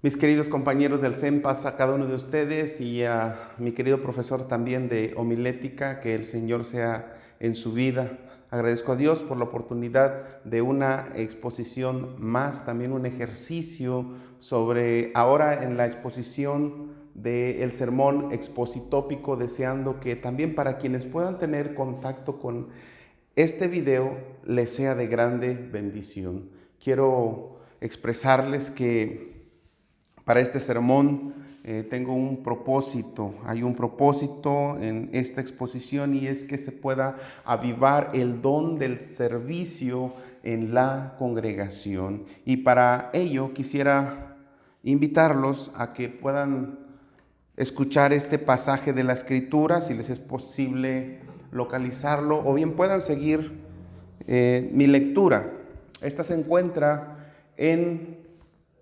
Mis queridos compañeros del CEMPAS, a cada uno de ustedes y a mi querido profesor también de homilética, que el Señor sea en su vida. Agradezco a Dios por la oportunidad de una exposición más, también un ejercicio sobre, ahora en la exposición del sermón expositópico, deseando que también para quienes puedan tener contacto con este video les sea de grande bendición. Quiero expresarles que para este sermón tengo un propósito, hay un propósito en esta exposición y es que se pueda avivar el don del servicio en la congregación. Y para ello quisiera invitarlos a que puedan escuchar este pasaje de la Escritura, si les es posible localizarlo, o bien puedan seguir mi lectura. Esta se encuentra en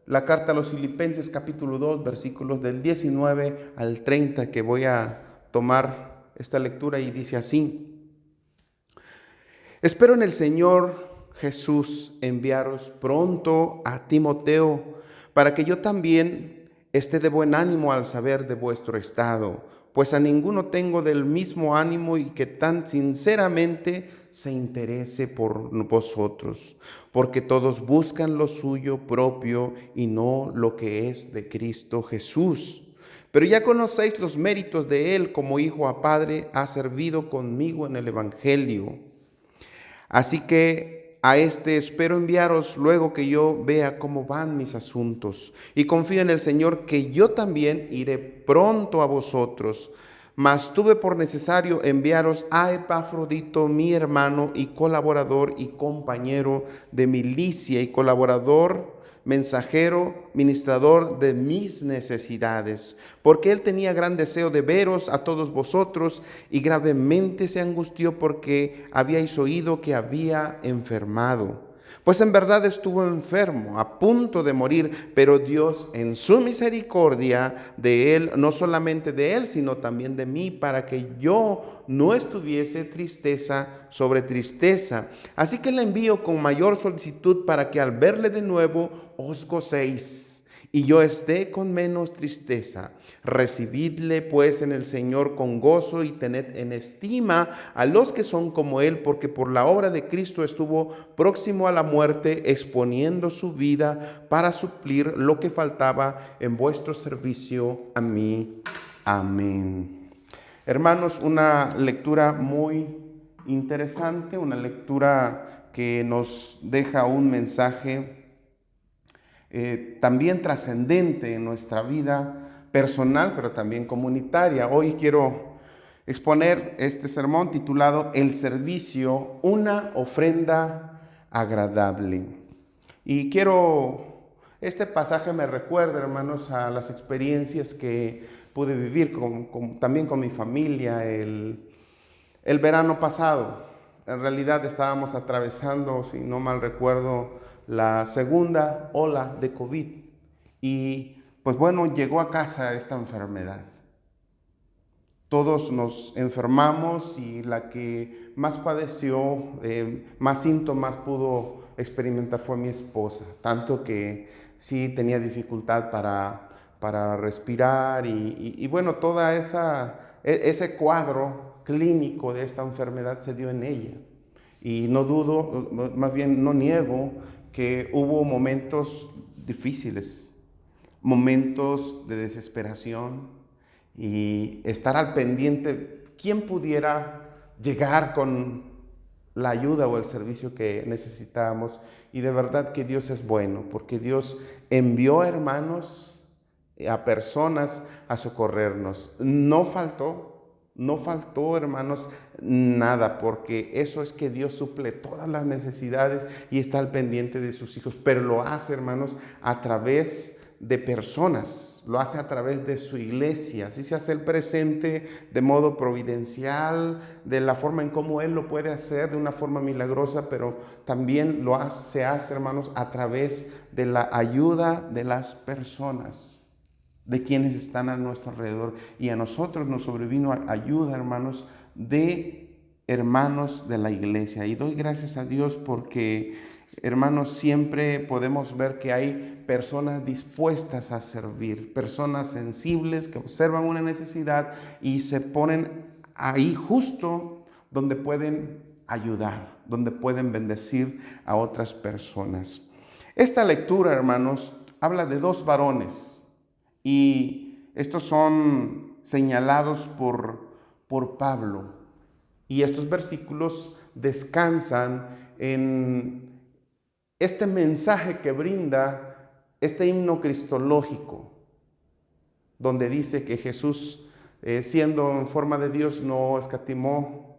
la carta a los Filipenses capítulo 2, versículos del 19 al 30, que voy a tomar esta lectura y dice así: Espero en el Señor Jesús enviaros pronto a Timoteo, para que yo también esté de buen ánimo al saber de vuestro estado, pues a ninguno tengo del mismo ánimo y que tan sinceramente se interese por vosotros, porque todos buscan lo suyo propio y no lo que es de Cristo Jesús. Pero ya conocéis los méritos de él como hijo a padre, ha servido conmigo en el Evangelio. Así que a este espero enviaros luego que yo vea cómo van mis asuntos. Y confío en el Señor que yo también iré pronto a vosotros. Mas tuve por necesario enviaros a Epafrodito, mi hermano y colaborador y compañero de milicia y colaborador, mensajero, ministrador de mis necesidades, porque él tenía gran deseo de veros a todos vosotros y gravemente se angustió porque habíais oído que había enfermado. Pues en verdad estuvo enfermo, a punto de morir, pero Dios en su misericordia de él, no solamente de él, sino también de mí, para que yo no estuviese tristeza sobre tristeza. Así que le envío con mayor solicitud para que al verle de nuevo os gocéis y yo esté con menos tristeza. Recibidle pues en el Señor con gozo y tened en estima a los que son como él, porque por la obra de Cristo estuvo próximo a la muerte, exponiendo su vida para suplir lo que faltaba en vuestro servicio a mí. Amén. Hermanos, una lectura muy interesante, una lectura que nos deja un mensaje también trascendente en nuestra vida personal, pero también comunitaria. Hoy quiero exponer este sermón titulado El servicio, una ofrenda agradable. Y este pasaje me recuerda, hermanos, a las experiencias que pude vivir también con mi familia el verano pasado. En realidad estábamos atravesando, si no mal recuerdo, la segunda ola de COVID. Y pues bueno, llegó a casa esta enfermedad. Todos nos enfermamos y la que más padeció, más síntomas pudo experimentar fue mi esposa. Tanto que sí tenía dificultad para respirar y bueno, toda ese cuadro clínico de esta enfermedad se dio en ella. Y no dudo, más bien no niego que hubo momentos difíciles, momentos de desesperación y estar al pendiente. ¿Quién pudiera llegar con la ayuda o el servicio que necesitábamos? Y de verdad que Dios es bueno, porque Dios envió a hermanos, a personas a socorrernos. No faltó, hermanos, nada, porque eso es que Dios suple todas las necesidades y está al pendiente de sus hijos, pero lo hace, hermanos, a través de personas, lo hace a través de su iglesia. Así se hace el presente de modo providencial, de la forma en cómo Él lo puede hacer, de una forma milagrosa, pero también se hace, hermanos, a través de la ayuda de las personas, de quienes están a nuestro alrededor. Y a nosotros nos sobrevino ayuda, hermanos, de hermanos de la iglesia. Y doy gracias a Dios porque hermanos, siempre podemos ver que hay personas dispuestas a servir, personas sensibles que observan una necesidad y se ponen ahí justo donde pueden ayudar, donde pueden bendecir a otras personas. Esta lectura, hermanos, habla de dos varones y estos son señalados por Pablo. Y estos versículos descansan en este mensaje que brinda este himno cristológico, donde dice que Jesús, siendo en forma de Dios, no escatimó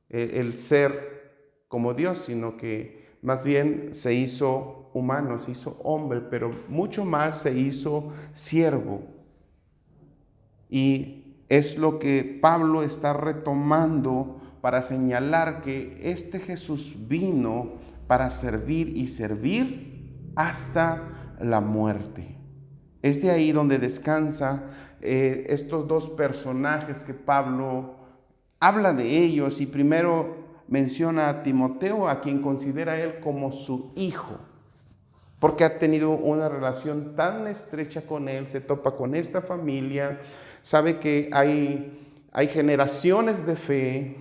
el ser como Dios, sino que más bien se hizo humano, se hizo hombre, pero mucho más se hizo siervo. Y es lo que Pablo está retomando para señalar que este Jesús vino para servir y servir hasta la muerte. Es de ahí donde descansa estos dos personajes que Pablo habla de ellos y primero menciona a Timoteo, a quien considera él como su hijo, porque ha tenido una relación tan estrecha con él, se topa con esta familia, sabe que hay generaciones de fe,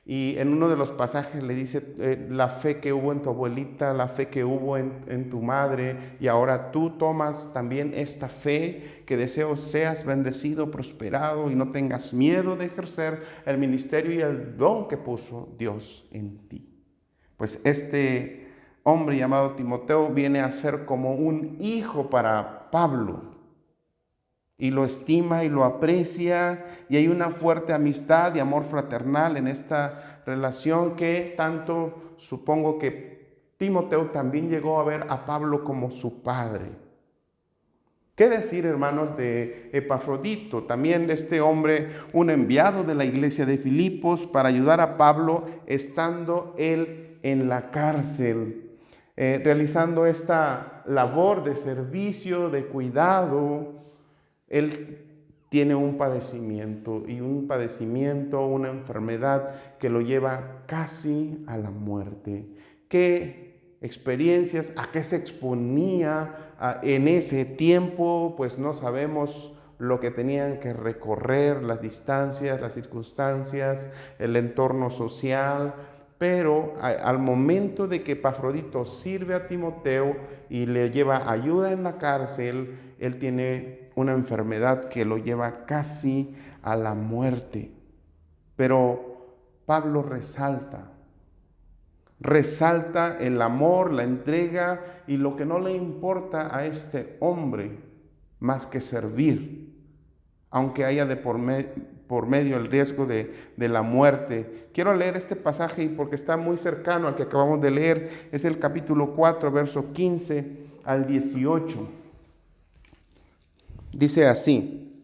y en uno de los pasajes le dice la fe que hubo en tu abuelita, la fe que hubo en tu madre, y ahora tú tomas también esta fe, que deseo seas bendecido, prosperado y no tengas miedo de ejercer el ministerio y el don que puso Dios en ti. Pues este hombre llamado Timoteo viene a ser como un hijo para Pablo y lo estima y lo aprecia, y hay una fuerte amistad y amor fraternal en esta relación que tanto supongo que Timoteo también llegó a ver a Pablo como su padre. ¿Qué decir, hermanos, de Epafrodito? También este hombre, un enviado de la iglesia de Filipos para ayudar a Pablo estando él en la cárcel, realizando esta labor de servicio, de cuidado. Él tiene un padecimiento, una enfermedad que lo lleva casi a la muerte. ¿Qué experiencias, a qué se exponía en ese tiempo? Pues no sabemos lo que tenían que recorrer, las distancias, las circunstancias, el entorno social, pero al momento de que Epafrodito sirve a Timoteo y le lleva ayuda en la cárcel, él tiene una enfermedad que lo lleva casi a la muerte. Pero Pablo resalta el amor, la entrega y lo que no le importa a este hombre más que servir, aunque haya por medio el riesgo de la muerte. Quiero leer este pasaje porque está muy cercano al que acabamos de leer. Es el capítulo 4, verso 15 al 18. Dice así: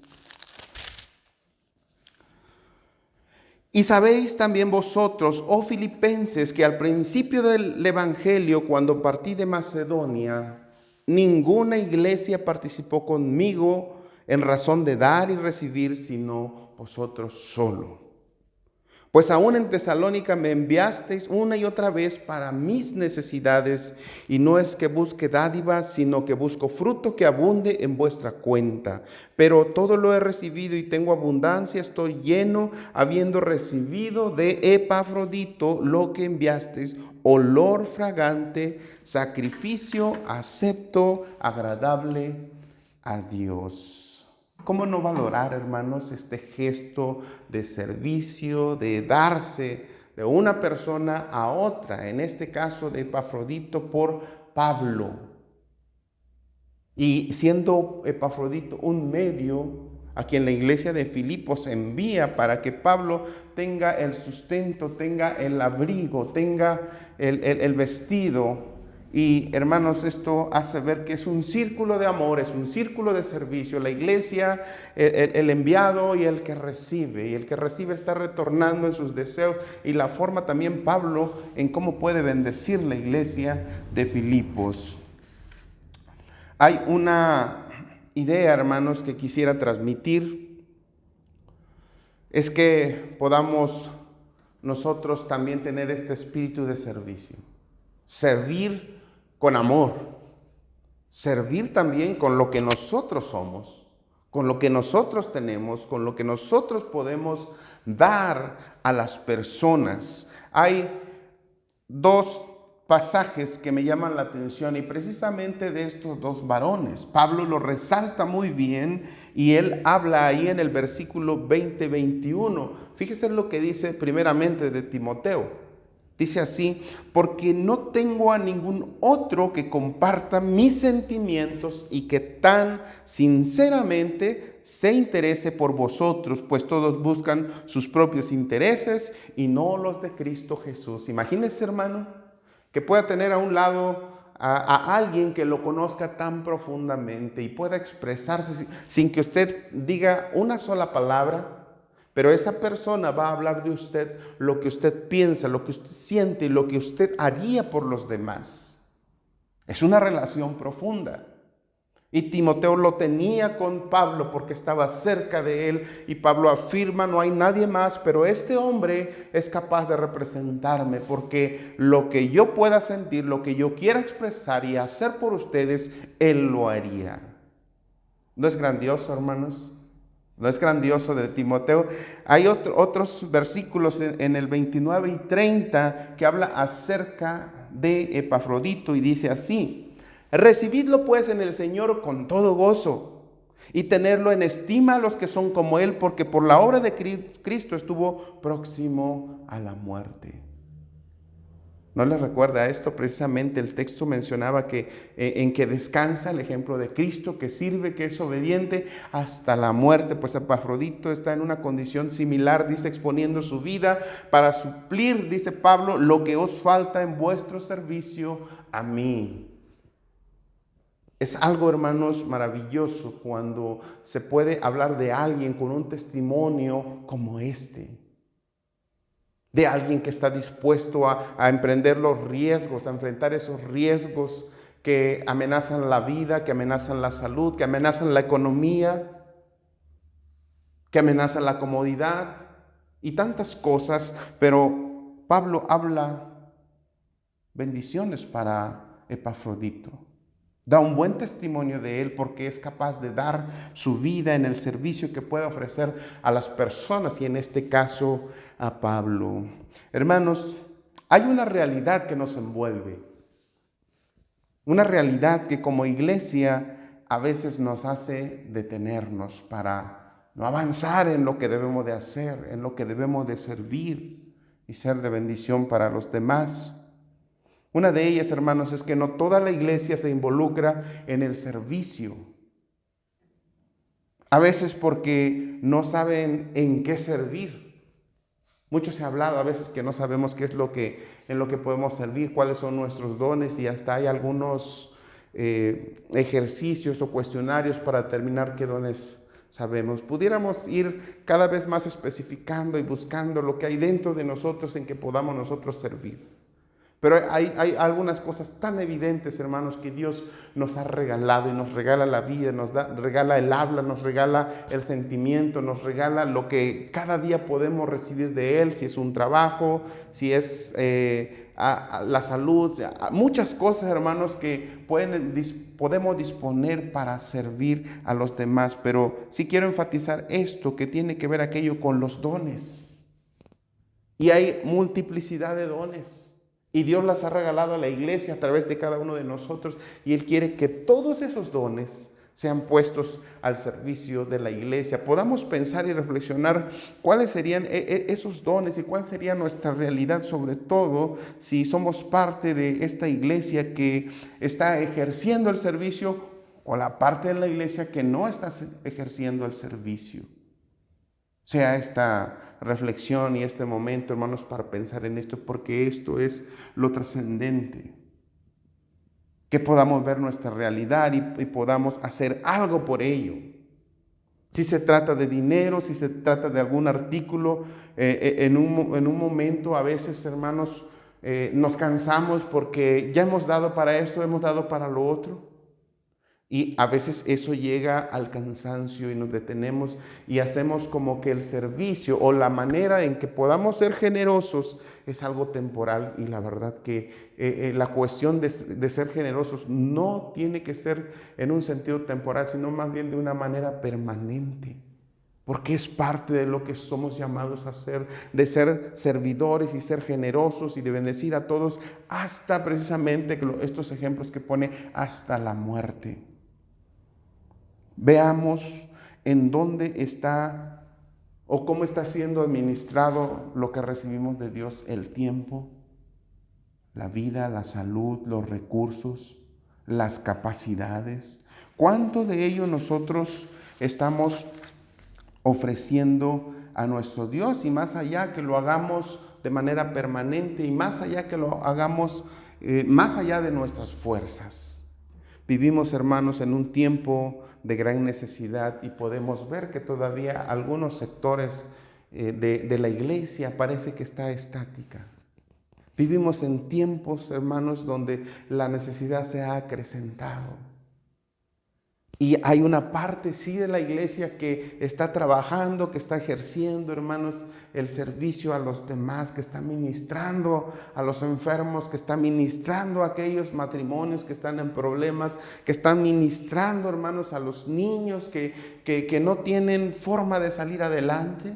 y sabéis también vosotros, oh filipenses, que al principio del evangelio, cuando partí de Macedonia, ninguna iglesia participó conmigo en razón de dar y recibir, sino vosotros solo. Pues aún en Tesalónica me enviasteis una y otra vez para mis necesidades, y no es que busque dádivas, sino que busco fruto que abunde en vuestra cuenta. Pero todo lo he recibido y tengo abundancia, estoy lleno, habiendo recibido de Epafrodito lo que enviasteis, olor fragante, sacrificio acepto, agradable a Dios. ¿Cómo no valorar, hermanos, este gesto de servicio, de darse de una persona a otra? En este caso de Epafrodito por Pablo. Y siendo Epafrodito un medio a quien la iglesia de Filipos envía para que Pablo tenga el sustento, tenga el abrigo, tenga el vestido. Y hermanos, esto hace ver que es un círculo de amor, es un círculo de servicio. La iglesia, el enviado y el que recibe. Y el que recibe está retornando en sus deseos. Y la forma también Pablo en cómo puede bendecir la iglesia de Filipos. Hay una idea, hermanos, que quisiera transmitir. Es que podamos nosotros también tener este espíritu de servicio. servir con amor, servir también con lo que nosotros somos, con lo que nosotros tenemos, con lo que nosotros podemos dar a las personas. Hay dos pasajes que me llaman la atención y precisamente de estos dos varones. Pablo lo resalta muy bien y él habla ahí en el versículo 20-21. Fíjese lo que dice primeramente de Timoteo. Dice así: porque no tengo a ningún otro que comparta mis sentimientos y que tan sinceramente se interese por vosotros, pues todos buscan sus propios intereses y no los de Cristo Jesús. Imagínese, hermano, que pueda tener a un lado a alguien que lo conozca tan profundamente y pueda expresarse sin que usted diga una sola palabra. Pero esa persona va a hablar de usted lo que usted piensa, lo que usted siente y lo que usted haría por los demás. Es una relación profunda. Y Timoteo lo tenía con Pablo porque estaba cerca de él. Y Pablo afirma: no hay nadie más, pero este hombre es capaz de representarme, porque lo que yo pueda sentir, lo que yo quiera expresar y hacer por ustedes, él lo haría. ¿No es grandioso, hermanos? ¿No es grandioso de Timoteo? Hay otros versículos en el 29 y 30 que habla acerca de Epafrodito y dice así: recibidlo pues en el Señor con todo gozo y tenerlo en estima a los que son como él, porque por la obra de Cristo estuvo próximo a la muerte. ¿No les recuerda esto? Precisamente el texto mencionaba que en que descansa el ejemplo de Cristo, que sirve, que es obediente hasta la muerte. Pues Epafrodito está en una condición similar, dice, exponiendo su vida para suplir, dice Pablo, lo que os falta en vuestro servicio a mí. Es algo, hermanos, maravilloso cuando se puede hablar de alguien con un testimonio como este. De alguien que está dispuesto a emprender los riesgos, a enfrentar esos riesgos que amenazan la vida, que amenazan la salud, que amenazan la economía, que amenazan la comodidad y tantas cosas. Pero Pablo habla bendiciones para Epafrodito. Da un buen testimonio de él porque es capaz de dar su vida en el servicio que puede ofrecer a las personas y en este caso a Pablo. Hermanos, hay una realidad que nos envuelve, una realidad que como iglesia a veces nos hace detenernos para no avanzar en lo que debemos de hacer, en lo que debemos de servir y ser de bendición para los demás. Una de ellas, hermanos, es que no toda la iglesia se involucra en el servicio. A veces porque no saben en qué servir. Mucho se ha hablado a veces que no sabemos qué es en lo que podemos servir, cuáles son nuestros dones, y hasta hay algunos ejercicios o cuestionarios para determinar qué dones sabemos. Pudiéramos ir cada vez más especificando y buscando lo que hay dentro de nosotros en que podamos nosotros servir. Pero hay algunas cosas tan evidentes, hermanos, que Dios nos ha regalado y nos regala la vida, regala el habla, nos regala el sentimiento, nos regala lo que cada día podemos recibir de Él, si es un trabajo, si es la salud, muchas cosas, hermanos, que podemos disponer para servir a los demás. Pero sí quiero enfatizar esto, que tiene que ver aquello con los dones. Y hay multiplicidad de dones. Y Dios las ha regalado a la iglesia a través de cada uno de nosotros. Y Él quiere que todos esos dones sean puestos al servicio de la iglesia. Podamos pensar y reflexionar cuáles serían esos dones y cuál sería nuestra realidad, sobre todo si somos parte de esta iglesia que está ejerciendo el servicio o la parte de la iglesia que no está ejerciendo el servicio. Sea esta reflexión y este momento, hermanos, para pensar en esto, porque esto es lo trascendente. Que podamos ver nuestra realidad y podamos hacer algo por ello. Si se trata de dinero, si se trata de algún artículo, en un momento a veces, hermanos, nos cansamos porque ya hemos dado para esto, hemos dado para lo otro. Y a veces eso llega al cansancio y nos detenemos y hacemos como que el servicio o la manera en que podamos ser generosos es algo temporal. Y la verdad que la cuestión de ser generosos no tiene que ser en un sentido temporal, sino más bien de una manera permanente. Porque es parte de lo que somos llamados a hacer, de ser servidores y ser generosos y de bendecir a todos hasta precisamente estos ejemplos que pone hasta la muerte. Veamos en dónde está o cómo está siendo administrado lo que recibimos de Dios: el tiempo, la vida, la salud, los recursos, las capacidades. ¿Cuánto de ello nosotros estamos ofreciendo a nuestro Dios? Y más allá que lo hagamos de manera permanente y más allá que lo hagamos más allá de nuestras fuerzas. Vivimos, hermanos, en un tiempo de gran necesidad y podemos ver que todavía algunos sectores de la iglesia parece que está estática. Vivimos en tiempos, hermanos, donde la necesidad se ha acrecentado. Y hay una parte, sí, de la iglesia que está trabajando, que está ejerciendo, hermanos, el servicio a los demás, que está ministrando a los enfermos, que está ministrando a aquellos matrimonios que están en problemas, que están ministrando, hermanos, a los niños que no tienen forma de salir adelante.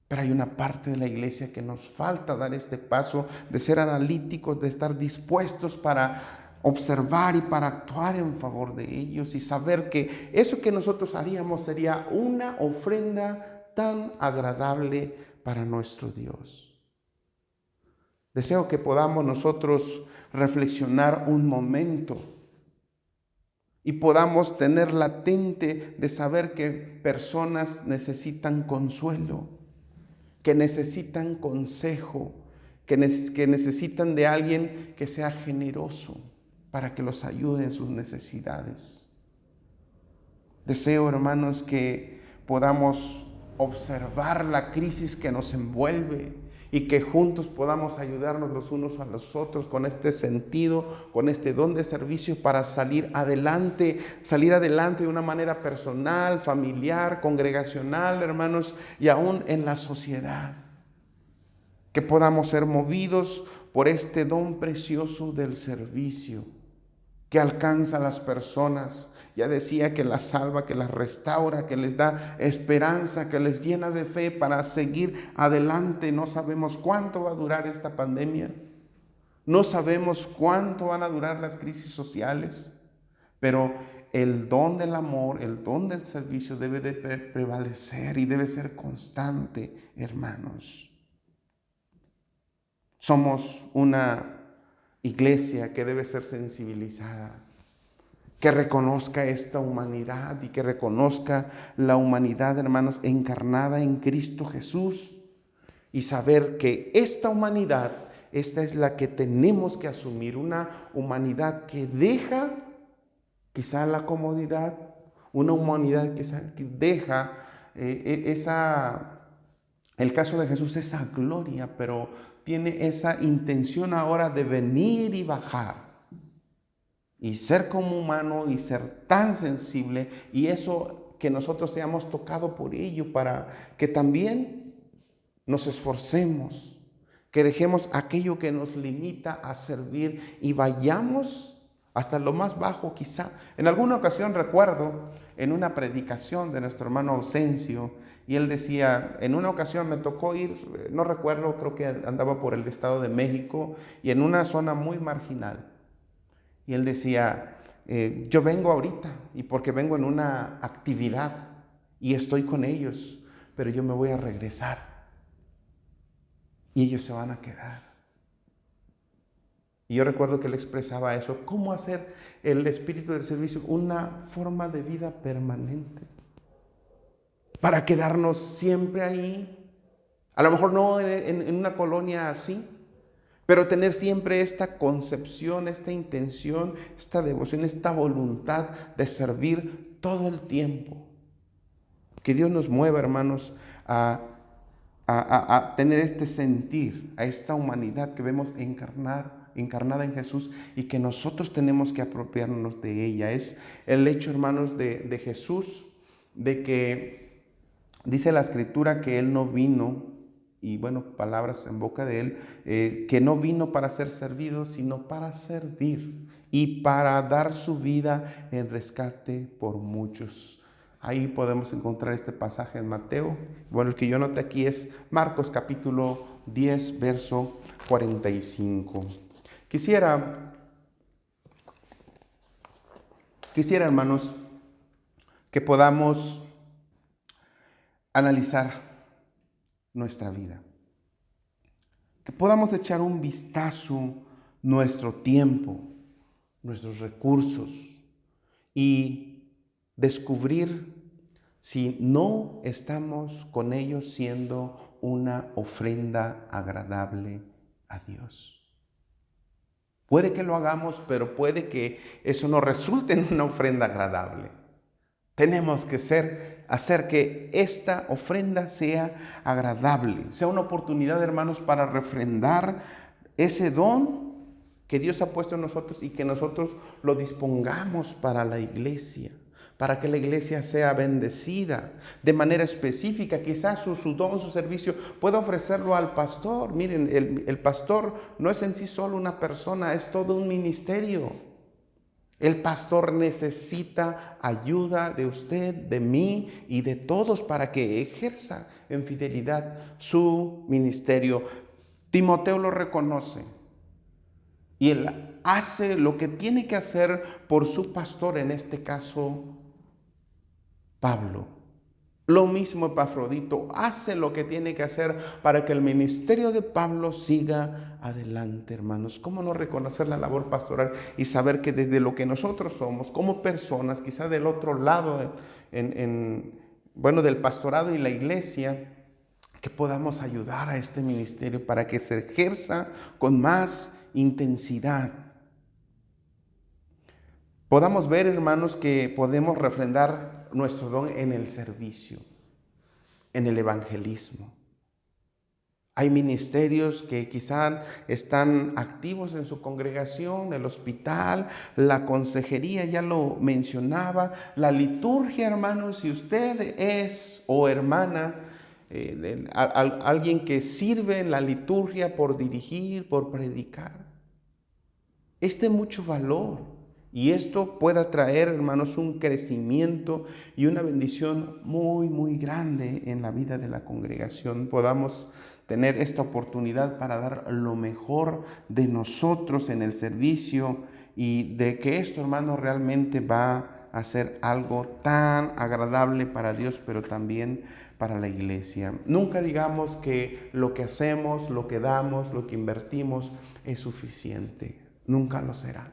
Pero hay una parte de la iglesia que nos falta dar este paso de ser analíticos, de estar dispuestos para observar y para actuar en favor de ellos y saber que eso que nosotros haríamos sería una ofrenda tan agradable para nuestro Dios. Deseo que podamos nosotros reflexionar un momento y podamos tener latente de saber que personas necesitan consuelo, que necesitan consejo, que necesitan de alguien que sea generoso para que los ayude en sus necesidades. Deseo, hermanos, que podamos observar la crisis que nos envuelve y que juntos podamos ayudarnos los unos a los otros con este sentido, con este don de servicio para salir adelante de una manera personal, familiar, congregacional, hermanos, y aún en la sociedad. Que podamos ser movidos por este don precioso del servicio que alcanza a las personas. Ya decía que las salva, que las restaura, que les da esperanza, que les llena de fe para seguir adelante. No sabemos cuánto va a durar esta pandemia. No sabemos cuánto van a durar las crisis sociales. Pero el don del amor, el don del servicio debe de prevalecer y debe ser constante, hermanos. Somos una iglesia que debe ser sensibilizada, que reconozca esta humanidad y que reconozca la humanidad, hermanos, encarnada en Cristo Jesús, y saber que esta humanidad, esta es la que tenemos que asumir, una humanidad que deja quizá la comodidad, una humanidad que deja el caso de Jesús, esa gloria, pero tiene esa intención ahora de venir y bajar y ser como humano y ser tan sensible, y eso que nosotros seamos tocados por ello para que también nos esforcemos, que dejemos aquello que nos limita a servir y vayamos hasta lo más bajo quizá. En alguna ocasión recuerdo en una predicación de nuestro hermano Ausencio, y él decía, en una ocasión me tocó ir, no recuerdo, creo que andaba por el Estado de México y en una zona muy marginal. Y él decía, yo vengo ahorita y porque vengo en una actividad y estoy con ellos, pero yo me voy a regresar y ellos se van a quedar. Y yo recuerdo que él expresaba eso, cómo hacer el espíritu del servicio una forma de vida permanente, para quedarnos siempre ahí, a lo mejor no en una colonia así, pero tener siempre esta concepción, esta intención, esta devoción, esta voluntad de servir todo el tiempo. Que Dios nos mueva, hermanos, a a tener este sentir, a esta humanidad que vemos encarnada en Jesús y que nosotros tenemos que apropiarnos de ella. Es el hecho, hermanos, de Jesús, de que dice la Escritura que Él no vino, y bueno, palabras en boca de Él, que no vino para ser servido, sino para servir y para dar su vida en rescate por muchos. Ahí podemos encontrar este pasaje en Mateo. Bueno, el que yo noté aquí es Marcos capítulo 10, verso 45. Quisiera, hermanos, que podamos analizar nuestra vida, que podamos echar un vistazo nuestro tiempo, nuestros recursos y descubrir si no estamos con ellos siendo una ofrenda agradable a Dios. Puede que lo hagamos, pero puede que eso no resulte en una ofrenda agradable. Tenemos que hacer que esta ofrenda sea agradable, sea una oportunidad, hermanos, para refrendar ese don que Dios ha puesto en nosotros y que nosotros lo dispongamos para la iglesia, para que la iglesia sea bendecida de manera específica. Quizás su don, su servicio, pueda ofrecerlo al pastor. Miren, el pastor no es en sí solo una persona, es todo un ministerio. El pastor necesita ayuda de usted, de mí y de todos para que ejerza en fidelidad su ministerio. Timoteo lo reconoce y él hace lo que tiene que hacer por su pastor, en este caso Pablo. Lo mismo Epafrodito hace lo que tiene que hacer para que el ministerio de Pablo siga adelante, hermanos. ¿Cómo no reconocer la labor pastoral y saber que desde lo que nosotros somos como personas, quizás del otro lado, del pastorado y la iglesia, que podamos ayudar a este ministerio para que se ejerza con más intensidad? Podamos ver, hermanos, que podemos refrendar nuestro don en el servicio, en el evangelismo. Hay ministerios que quizás están activos en su congregación, el hospital, la consejería, ya lo mencionaba, la liturgia, hermanos. Si usted es o hermana, alguien que sirve en la liturgia por dirigir, por predicar, es de mucho valor. Y esto pueda traer, hermanos, un crecimiento y una bendición muy, muy grande en la vida de la congregación. Podamos tener esta oportunidad para dar lo mejor de nosotros en el servicio y de que esto, hermanos, realmente va a ser algo tan agradable para Dios, pero también para la iglesia. Nunca digamos que lo que hacemos, lo que damos, lo que invertimos es suficiente. Nunca lo será.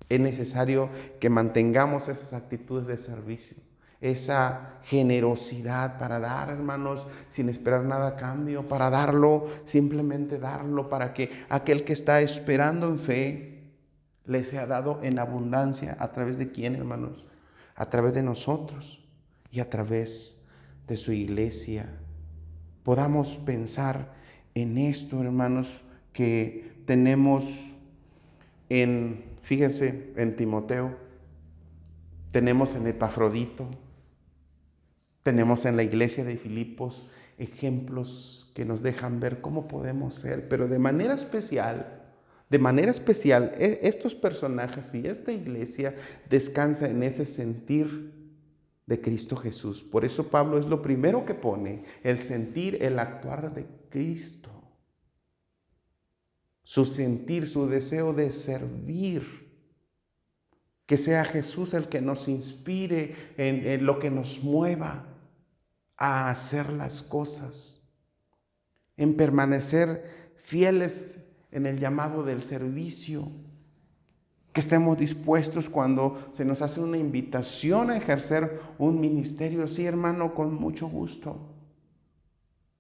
Es necesario que mantengamos esas actitudes de servicio, esa generosidad para dar, hermanos, sin esperar nada a cambio, para darlo, simplemente darlo, para que aquel que está esperando en fe le sea dado en abundancia. ¿A través de quién, hermanos? A través de nosotros y a través de su iglesia. Podamos pensar en esto, hermanos, que tenemos fíjense, en Timoteo, tenemos en Epafrodito, tenemos en la iglesia de Filipos ejemplos que nos dejan ver cómo podemos ser, pero de manera especial, estos personajes y esta iglesia descansa en ese sentir de Cristo Jesús. Por eso Pablo es lo primero que pone, el sentir, el actuar de Cristo. Su sentir, su deseo de servir. Que sea Jesús el que nos inspire, en lo que nos mueva a hacer las cosas, en permanecer fieles en el llamado del servicio, que estemos dispuestos cuando se nos hace una invitación a ejercer un ministerio. Sí, hermano, con mucho gusto.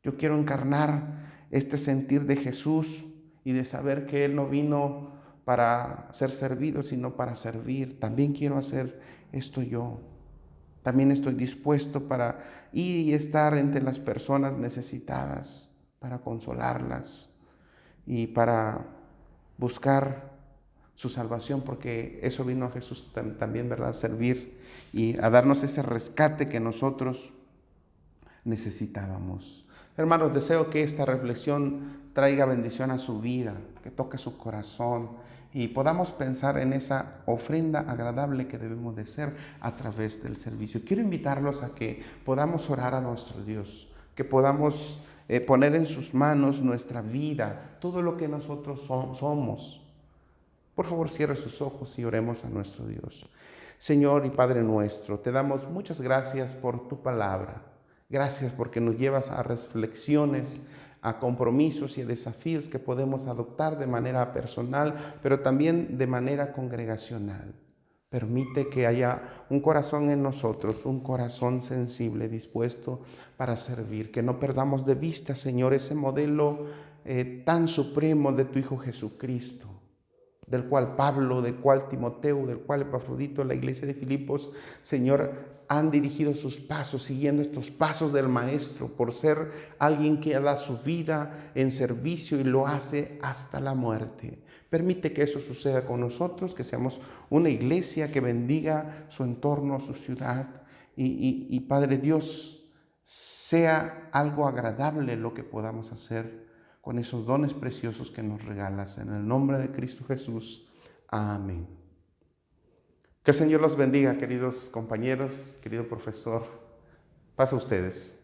Yo quiero encarnar este sentir de Jesús y de saber que Él no vino para ser servido, sino para servir. También quiero hacer esto yo. También estoy dispuesto para ir y estar entre las personas necesitadas, para consolarlas y para buscar su salvación, porque eso vino a Jesús también, ¿verdad? A servir y a darnos ese rescate que nosotros necesitábamos. Hermanos, deseo que esta reflexión traiga bendición a su vida, que toque su corazón y podamos pensar en esa ofrenda agradable que debemos de ser a través del servicio. Quiero invitarlos a que podamos orar a nuestro Dios, que podamos poner en sus manos nuestra vida, todo lo que nosotros somos. Por favor, cierre sus ojos y oremos a nuestro Dios. Señor y Padre nuestro, te damos muchas gracias por tu palabra. Gracias porque nos llevas a reflexiones, a compromisos y a desafíos que podemos adoptar de manera personal, pero también de manera congregacional. Permite que haya un corazón en nosotros, un corazón sensible, dispuesto para servir. Que no perdamos de vista, Señor, ese modelo tan supremo de tu Hijo Jesucristo, del cual Pablo, del cual Timoteo, del cual Epafrodito, la iglesia de Filipos, Señor, han dirigido sus pasos, siguiendo estos pasos del Maestro, por ser alguien que da su vida en servicio y lo hace hasta la muerte. Permite que eso suceda con nosotros, que seamos una iglesia que bendiga su entorno, su ciudad, y Padre Dios, sea algo agradable lo que podamos hacer con esos dones preciosos que nos regalas. En el nombre de Cristo Jesús. Amén. Que el Señor los bendiga, queridos compañeros, querido profesor. Pasa ustedes.